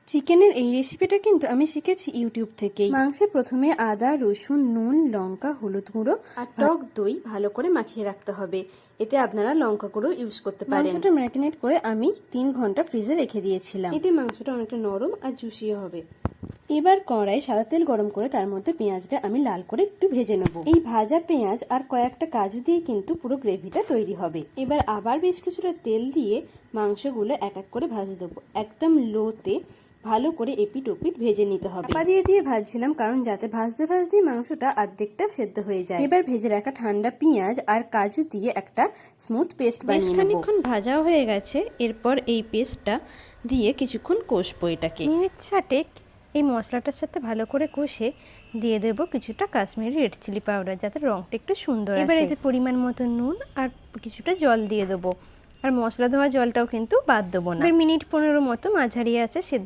চিকেনের এই রেসিপিটা কিন্তু আমি শিখেছি ইউটিউব থেকেই। মাংসে প্রথমে আদা, রসুন, নুন, লঙ্কা, হলুদ গুঁড়ো আর টক দই ভালো করে মাখিয়ে রাখতে হবে। এতে আপনারা লঙ্কা গুঁড়ো ইউজ করতে পারেন। মাংসটা ম্যারিনেট করে আমি 3 ঘন্টা ফ্রিজে রেখে দিয়েছিলাম। এতে মাংসটা অনেকটা নরম আর জুসিও হবে। এবার কড়াই সাদা তেল গরম করে তার মধ্যে পেঁয়াজটা আমি লাল করে একটু ভেজে নেব। এই ভাজা পেঁয়াজ আর কয়েকটা কাজু দিয়ে কিন্তু পুরো গ্রেভিটা তৈরি হবে। এবার আবার বেশ কিছুটা তেল দিয়ে মাংসগুলো এক এক করে ভাজে দেবো। একদম লোতে ভালো করে এপিট ওপিট ভেজে নিতে হবে। চাপা দিয়ে দিয়ে ভাজছিলাম কারণ যাতে ভাজতে ভাজতে মাংসটা অর্ধেকটা সেদ্ধ হয়ে যায়। এবার ভেজে রাখা ঠান্ডা পেঁয়াজ আর কাজু দিয়ে একটা স্মুথ পেস্ট বানিয়ে নেব। খানিকক্ষণ ভাজাও হয়ে গেছে। এরপর এই পেস্টটা দিয়ে কিছুক্ষণ কষবো এটাকে। মিনিট 60 এই মশলাটার সাথে ভালো করে কষে দিয়ে দেবো কিছুটা কাশ্মীরি রেড চিলি পাউডার, যাতে রংটা একটু সুন্দর আসে। এবার এতে পরিমাণ মতো নুন আর কিছুটা জল দিয়ে দেবো। আর মশলা ধোয়া জলটাও কিন্তু বাদ দেবো না। মিনিট 15 মতো মাঝারি আছে সেদ্ধ